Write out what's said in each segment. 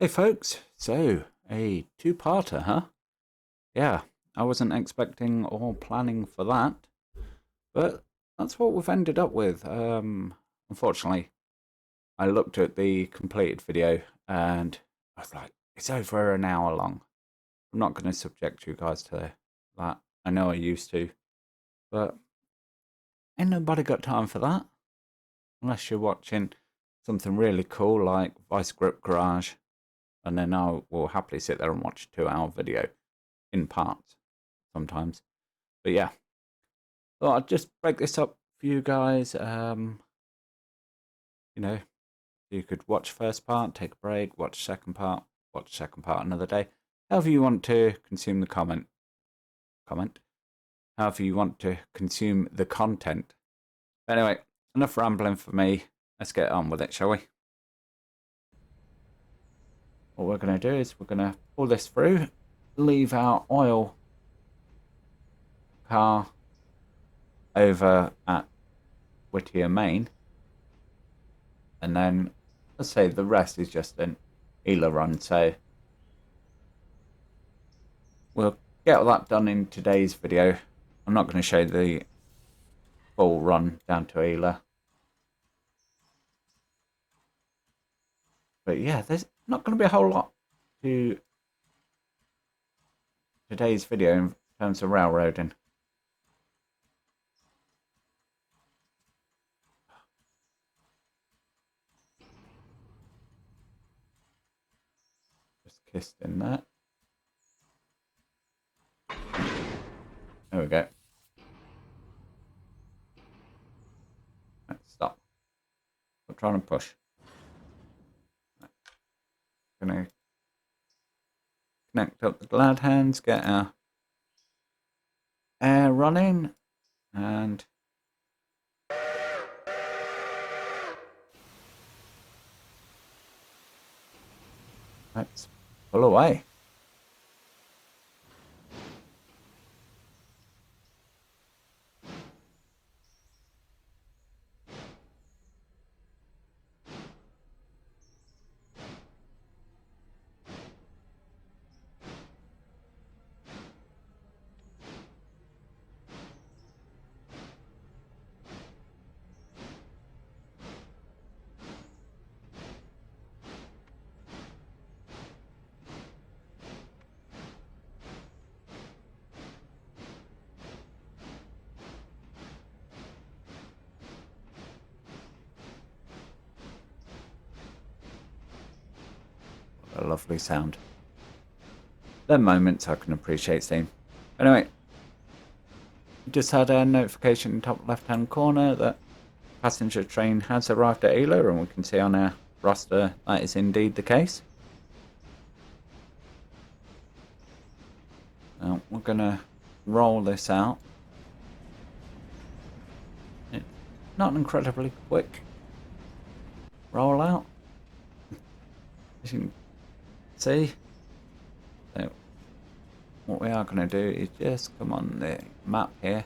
Hey folks, so a two-parter, huh? Yeah, I wasn't expecting or planning for that, but that's what we've ended up with. Unfortunately, I looked at the completed video and I was like, it's over an hour long. I'm not going to subject you guys to that. I know I used to, but ain't nobody got time for that unless you're watching something really cool like Vice Grip Garage, and then I will happily sit there and watch a 2 hour video in parts sometimes. But yeah, thought I'd just break this up for you guys. You know, you could watch first part, take a break, watch second part another day. However you want to consume the comment. However you want to consume the content. But anyway, enough rambling for me. Let's get on with it, shall we? What we're going to do is we're going to pull this through, leave our oil car over at Whittier, Maine, and then let's say the rest is just an Ela run. So we'll get all that done in today's video. I'm not going to show the full run down to Ela, but yeah, there's not going to be a whole lot to today's video in terms of railroading. Just kissed in there. There we go. Let's stop. We're trying to push. Gonna connect up the glad hands, get our air running, and let's pull away. A lovely sound. They're moments I can appreciate seeing. Anyway, just had a notification in the top left hand corner that passenger train has arrived at Ela, and we can see on our roster that is indeed the case. Now we're gonna roll this out. It's not an incredibly quick roll out, as you can see. So what we are going to do is just come on the map here,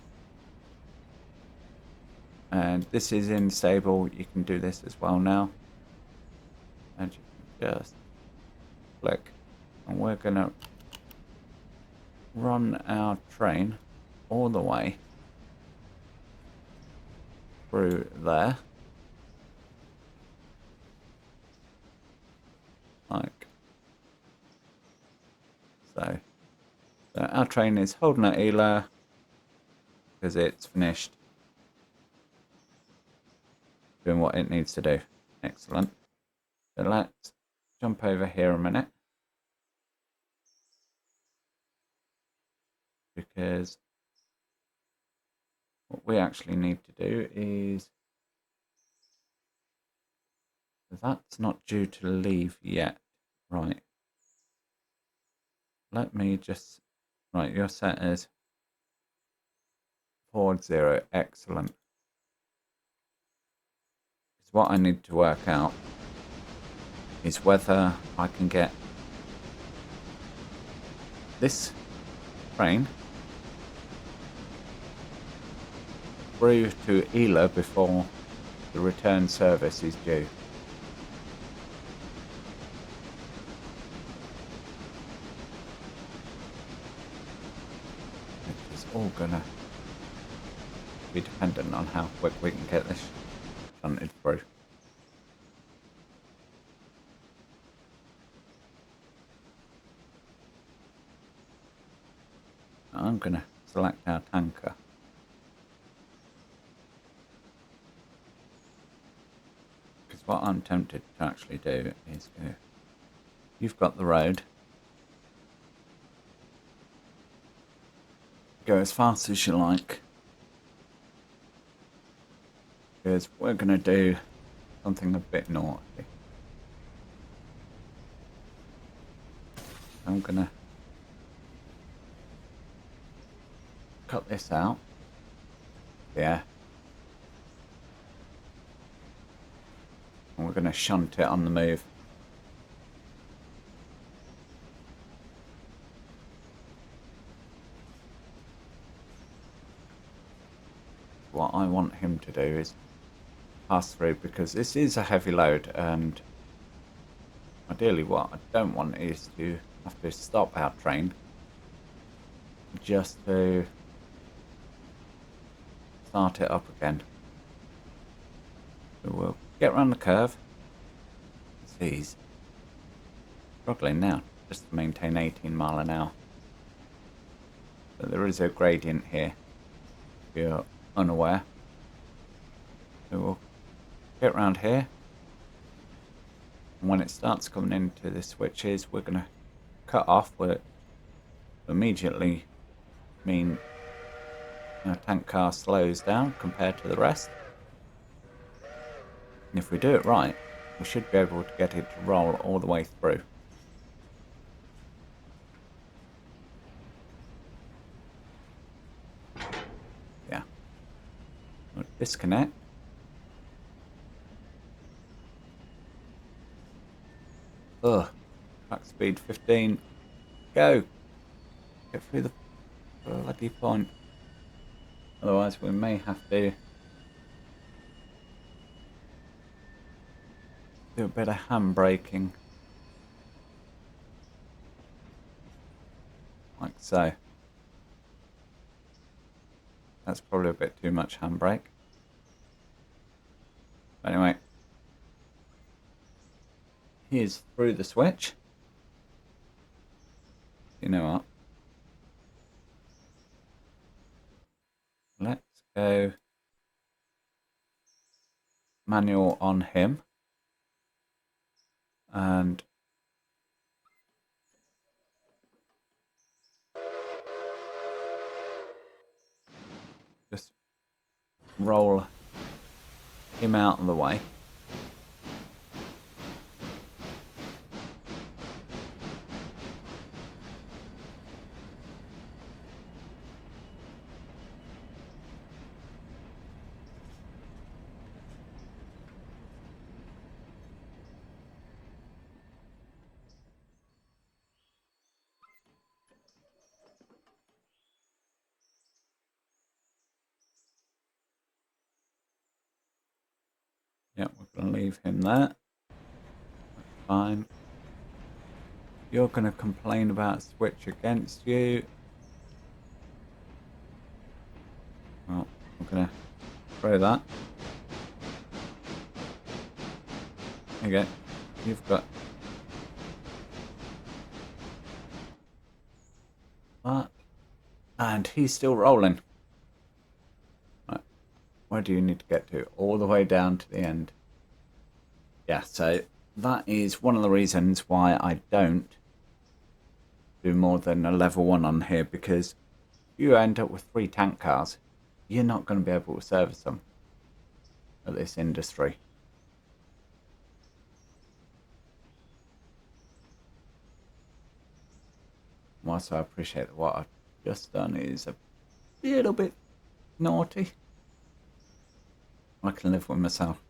and this is in stable. You can do this as well now, and you can just click, and we're going to run our train all the way through there, like so. So our train is holding at Ela because it's finished doing what it needs to do. Excellent. So let's jump over here a minute, because what we actually need to do is, that's not due to leave yet. Right. Let me just, right, your set is forward 0. Excellent. Because what I need to work out is whether I can get this train through to Ela before the return service is due. all gonna be dependent on how quick we can get this shunted through. I'm gonna select our tanker. Because what I'm tempted to actually do is go, you've got the road. Go as fast as you like. Because we're gonna do something a bit naughty. I'm gonna cut this out. Yeah. And we're gonna shunt it on the move. What I want him to do is pass through, because this is a heavy load, and ideally what I don't want is to have to stop our train just to start it up again. So we'll get around the curve. He's struggling now just to maintain 18 mile an hour. So there is a gradient here if you're unaware. So we'll get around here, and when it starts coming into the switches, we're going to cut off, which immediately mean our tank car slows down compared to the rest. And if we do it right, we should be able to get it to roll all the way through. Yeah. We'll disconnect. Ugh. Track speed 15. Go. Get through the bloody point. Otherwise we may have to do a bit of handbraking. Like so. That's probably a bit too much handbrake. Anyway. Here's through the switch. You know what? Let's go manual on him. And just roll him out of the way. Yep, we're going to leave him there. That's fine. You're going to complain about switch against you. Well, I'm going to throw that. There you go. You've got that. And he's still rolling. Right. Where do you need to get to? All the way down to the end. Yeah, so that is one of the reasons why I don't do more than a level 1 on here, because if you end up with 3 tank cars, you're not going to be able to service them at this industry. Whilst I appreciate that what I've just done is a little bit naughty, I can live with myself.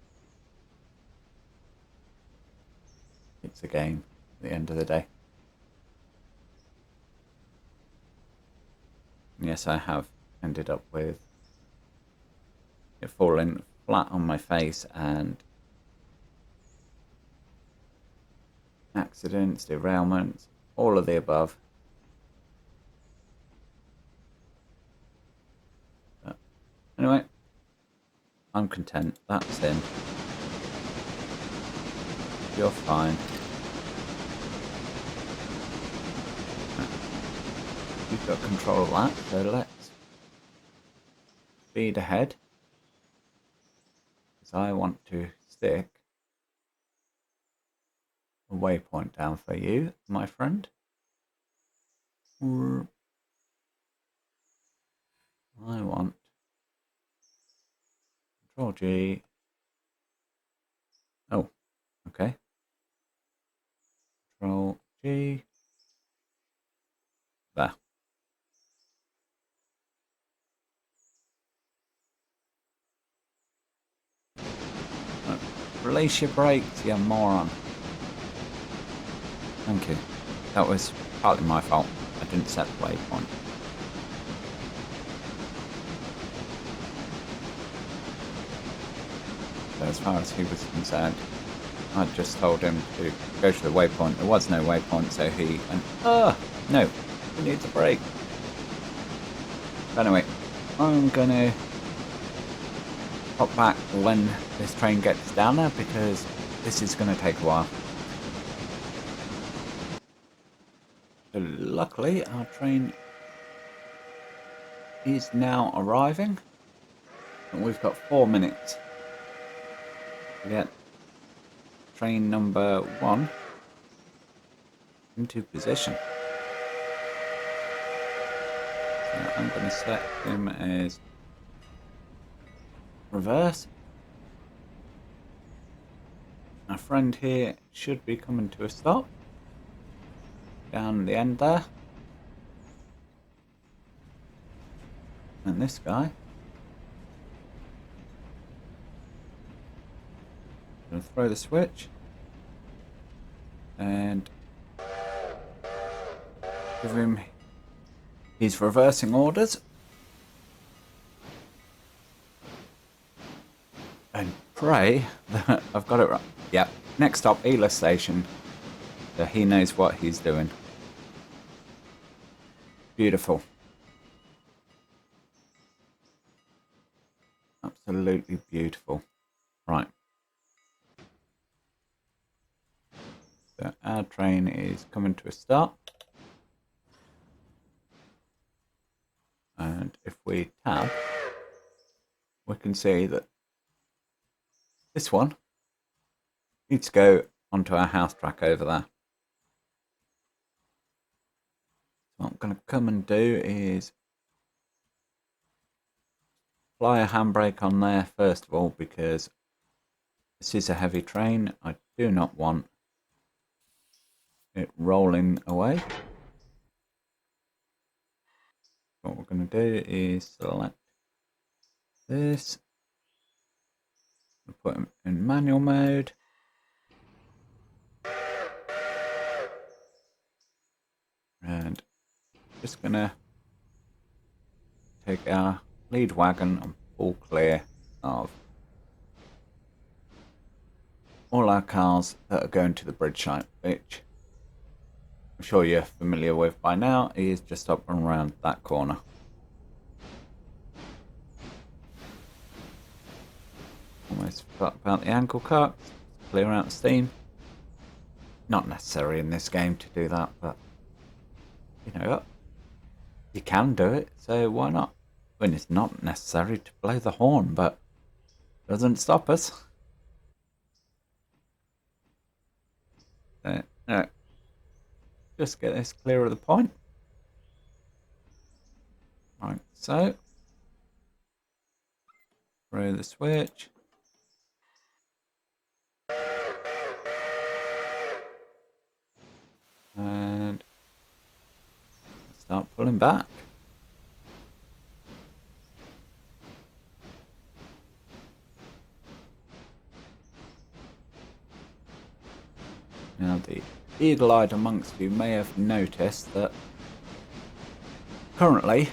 It's a game at the end of the day. Yes, I have ended up with it falling flat on my face and accidents, derailments, all of the above. I'm content. That's him. You're fine. You've got control of that, so let's speed ahead. Because I want to stick a waypoint down for you, my friend. I want Control G. Oh, okay. Control G. There. Release your brakes, you moron. Thank you. That was partly my fault. I didn't set the waypoint. So as far as he was concerned, I just told him to go to the waypoint. There was no waypoint, so he went, no, he needs a break. But anyway, I'm gonna hop back when this train gets down there because this is gonna take a while. So luckily, our train is now arriving, and we've got 4 minutes to get train number 1 into position. So I'm going to set him as reverse. Our friend here should be coming to a stop down the end there. And this guy, going to throw the switch and give him his reversing orders and pray that I've got it right. Yep, next stop, Ela Station, so he knows what he's doing. Beautiful. Absolutely beautiful. Right. So our train is coming to a stop. And if we tab, we can see that this one needs to go onto our house track over there. So what I'm going to come and do is apply a handbrake on there first of all, because this is a heavy train. I do not want it rolling away. What we're going to do is select this, put them in manual mode, and just going to take our lead wagon and pull clear of all our cars that are going to the bridge site, which I'm sure you're familiar with by now, is just up and around that corner. Almost forgot about the ankle cut, clear out the steam. Not necessary in this game to do that, but you know, you can do it, so why not? When it's not necessary to blow the horn, but it doesn't stop us. So, no. Just get this clear of the point. Right, so throw the switch. And start pulling back. Now the eagle-eyed amongst you may have noticed that currently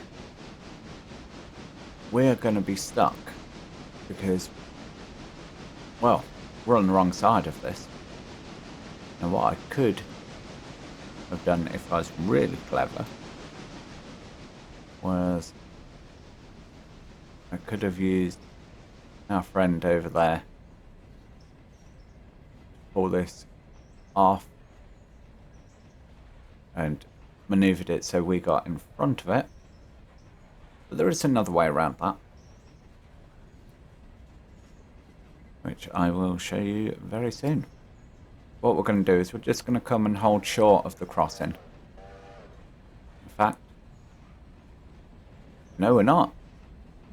we're going to be stuck because, well, we're on the wrong side of this. Now what I could have done if I was really clever was I could have used our friend over there pull this off and maneuvered it so we got in front of it. But there is another way around that, which I will show you very soon. What we're going to do is we're just going to come and hold short of the crossing. In fact, no, we're not.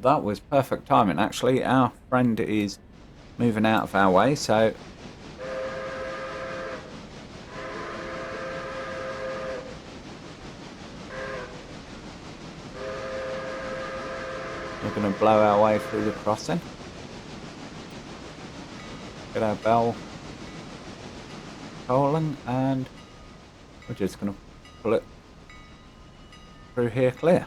That was perfect timing, actually. Our friend is moving out of our way, so we're going to blow our way through the crossing. Get our bell rolling, and we're just going to pull it through here clear.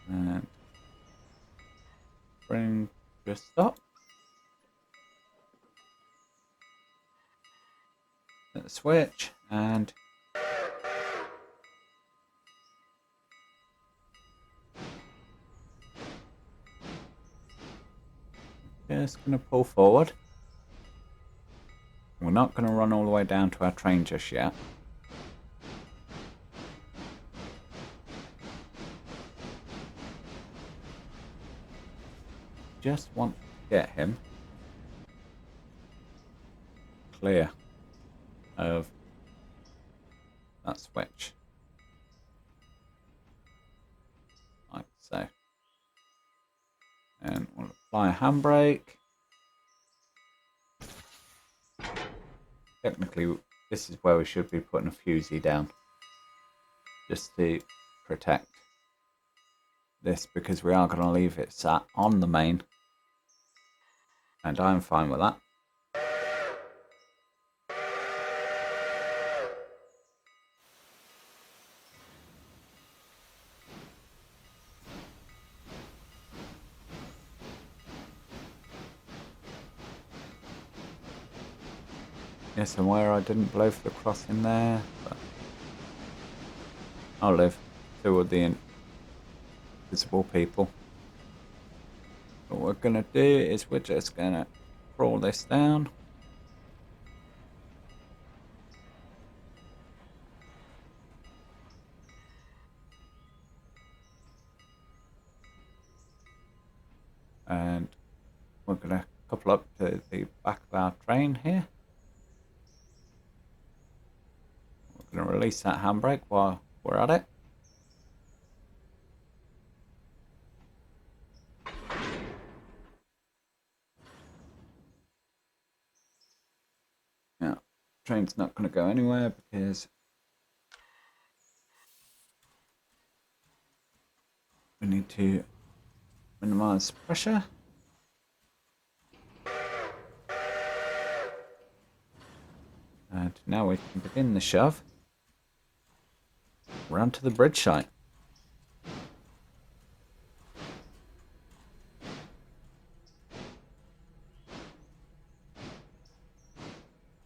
And bring just stop. Hit the switch and just going to pull forward. We're not going to run all the way down to our train just yet. Just want to get him clear of that switch, like so. And we'll apply a handbrake. Technically, this is where we should be putting a fusee down, just to protect this, because we are going to leave it sat on the main, and I'm fine with that. Yes, and where I didn't blow for the crossing there, but I'll live. So will the invisible people. What we're going to do is we're just going to crawl this down. And we're going to couple up to the back of our train here. We're going to release that handbrake while we're at it. Now, train's not going to go anywhere because we need to minimize pressure. And now we can begin the shove round to the bridge site.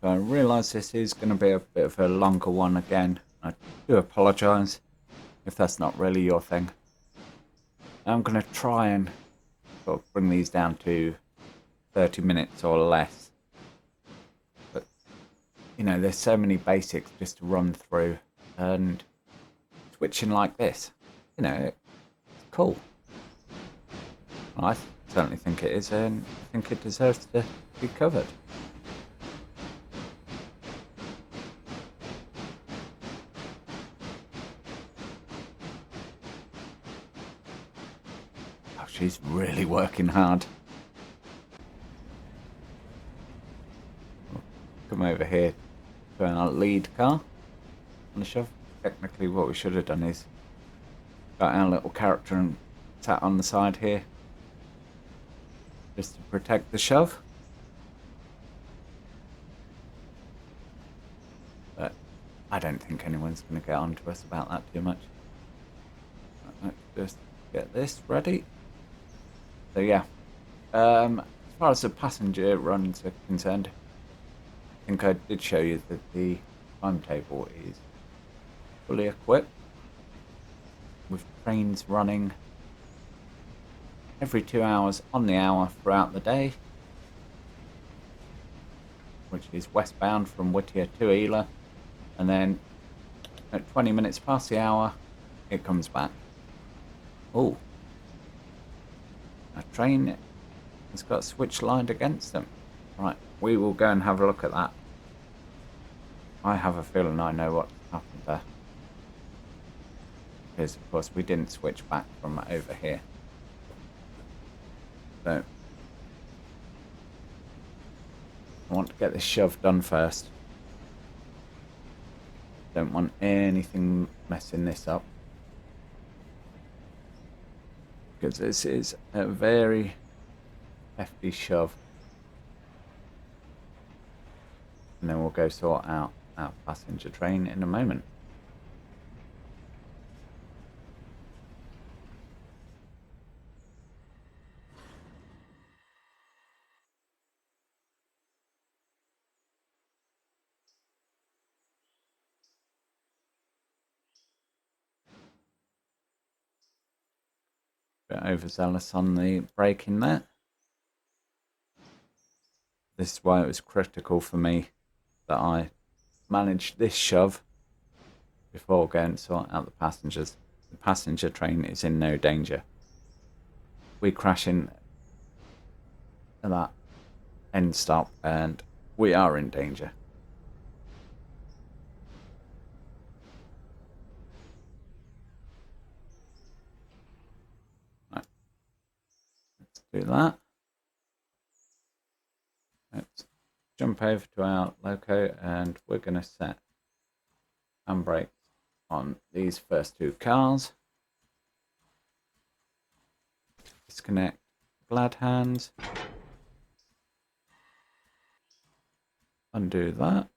So I realise this is going to be a bit of a longer one again. I do apologise if that's not really your thing. I'm going to try and sort of bring these down to 30 minutes or less. But, you know, there's so many basics just to run through, and switching like this, you know, it's cool. I certainly think it is, and I think it deserves to be covered. Oh, she's really working hard. Come over here to our lead car on the shove. Technically what we should have done is got our little character and sat on the side here just to protect the shove. But I don't think anyone's going to get on to us about that too much. Let's just get this ready. So yeah, as far as the passenger runs are concerned, I think I did show you that the timetable is fully equipped with trains running every 2 hours on the hour throughout the day, which is westbound from Whittier to Ela, and then at 20 minutes past the hour it comes back. Oh, a train has got a switch lined against them. Right, we will go and have a look at that. I have a feeling I know what happened there, because of course we didn't switch back from over here. So I want to get this shove done first. Don't want anything messing this up, because this is a very hefty shove. And then we'll go sort out our passenger train in a moment. Bit overzealous on the braking there. This is why it was critical for me that I managed this shove before going to sort out the passengers. The passenger train is in no danger. We crash in at that end stop and we are in danger. Right. Let's do that. Let's jump over to our loco and we're going to set handbrake on these first two cars. Disconnect glad hands. Undo that.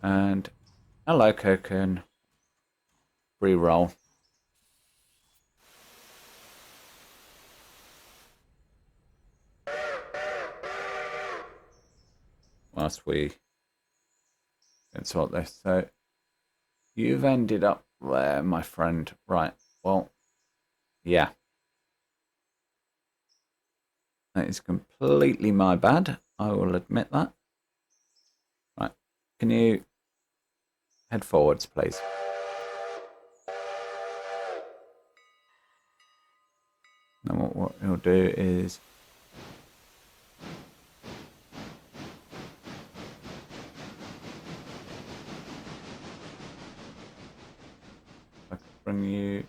And our loco can re-roll. Whilst we can sort this. So you've ended up there, my friend. Right, well, yeah. That is completely my bad. I will admit that. Right, can you head forwards, please? Then what you'll do is I could bring you.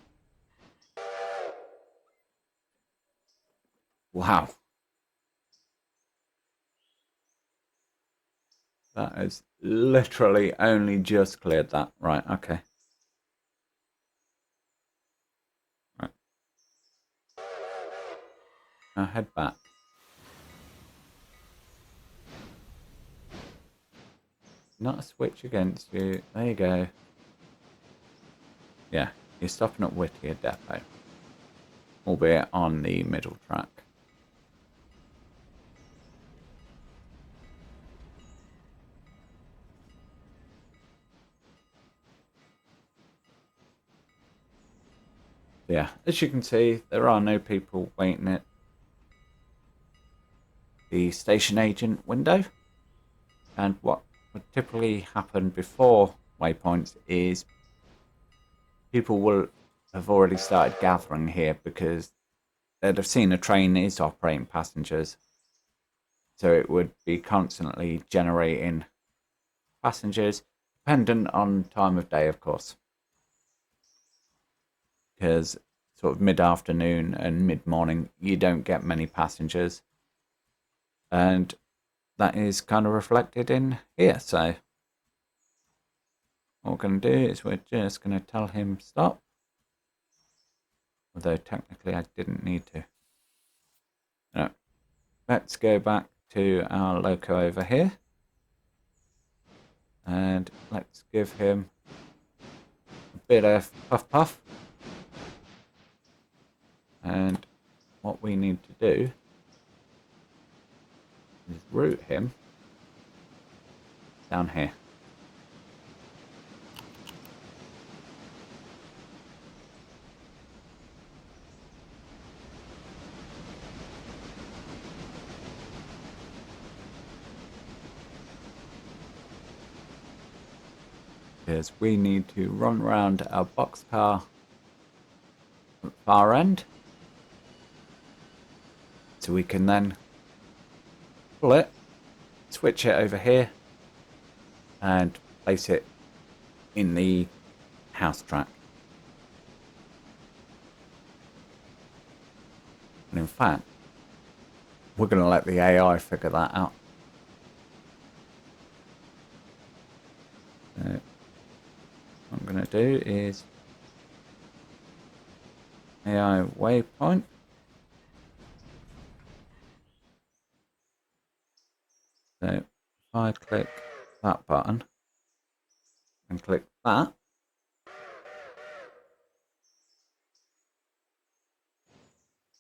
Wow. That has literally only just cleared that. Right, okay. Right. Now head back. Not a switch against you. There you go. Yeah, you're stopping at Whittier Depot. Albeit on the middle track. Yeah, as you can see, there are no people waiting at the station agent window. And what would typically happen before waypoints is people will have already started gathering here because they'd have seen a train is operating passengers. So it would be constantly generating passengers, dependent on time of day, of course. Because sort of mid-afternoon and mid-morning, you don't get many passengers. And that is kind of reflected in here. So what we're going to do is we're just going to tell him stop. Although technically I didn't need to. No. Let's go back to our loco over here. And let's give him a bit of puff puff. And what we need to do is route him down here. is we need to run around our boxcar at the far end, so we can then pull it, switch it over here, and place it in the house track. And in fact, we're going to let the AI figure that out. So what I'm going to do is AI waypoint. So if I click that button and click that,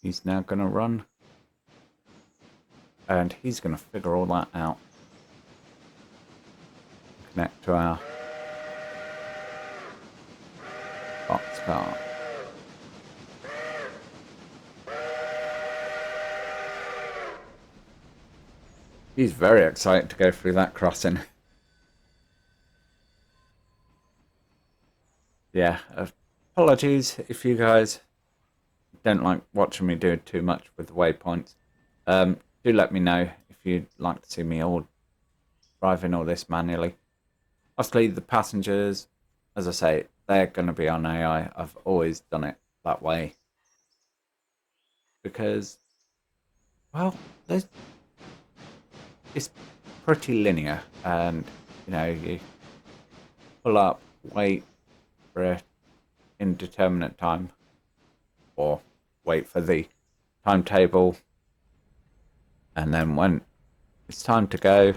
he's now going to run, and he's going to figure all that out. Connect to our boxcar. He's very excited to go through that crossing. Yeah, apologies if you guys don't like watching me do too much with the waypoints. Do let me know if you'd like to see me all driving all this manually. Obviously, the passengers, as I say, they're going to be on AI. I've always done it that way because, well, it's pretty linear, and you know, you pull up, wait for an indeterminate time, or wait for the timetable, and then when it's time to go,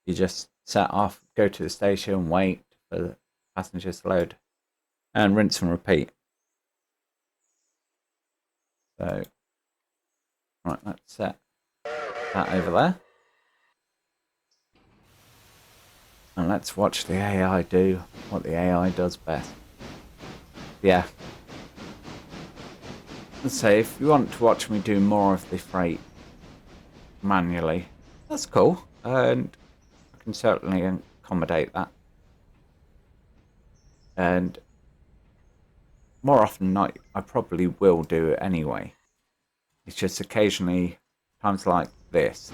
you just set off, go to the station, wait for the passengers to load, and rinse and repeat. So, right, let's set that over there. And let's watch the AI do what the AI does best. Yeah. Let's say if you want to watch me do more of the freight manually, that's cool. And I can certainly accommodate that. And more often than not, I probably will do it anyway. It's just occasionally times like this,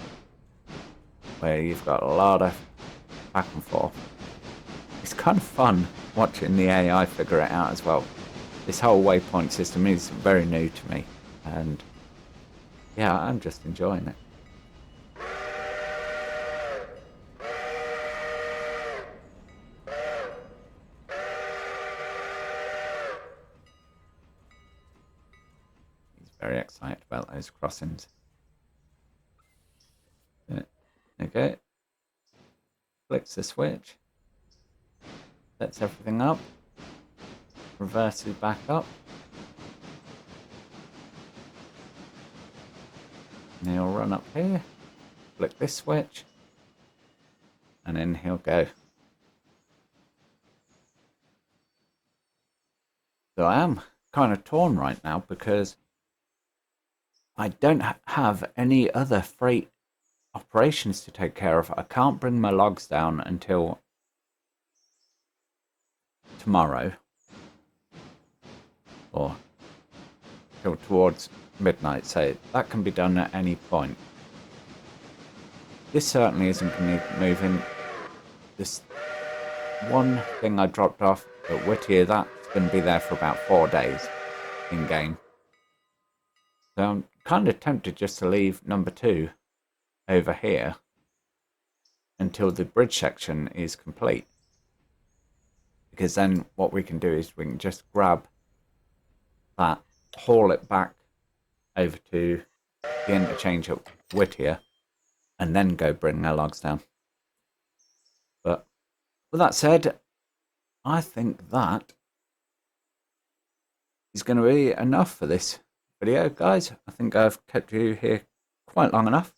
where you've got a lot of back and forth. It's kind of fun watching the AI figure it out as well. This whole waypoint system is very new to me, and yeah, I'm just enjoying it. He's very excited about those crossings. Okay, flicks the switch, sets everything up, reverses back up, and he'll run up here, flick this switch, and then he'll go. So I am kind of torn right now because I don't have any other freight operations to take care of. I can't bring my logs down until tomorrow, or till towards midnight, so that can be done at any point. This certainly isn't going to be moving. This one thing I dropped off at Whittier, that's going to be there for about 4 days in game. So I'm kind of tempted just to leave number 2 over here until the bridge section is complete, because then what we can do is we can just grab that, haul it back over to the interchange at Whittier, and then go bring our logs down. But with that said, I think that is going to be enough for this video, guys. I think I've kept you here quite long enough.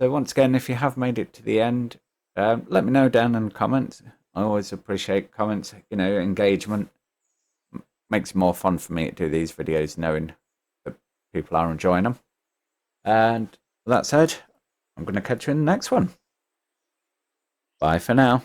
So once again, if you have made it to the end, let me know down in the comments. I always appreciate comments, you know, engagement. Makes it more fun for me to do these videos knowing that people are enjoying them. And that said, I'm going to catch you in the next one. Bye for now.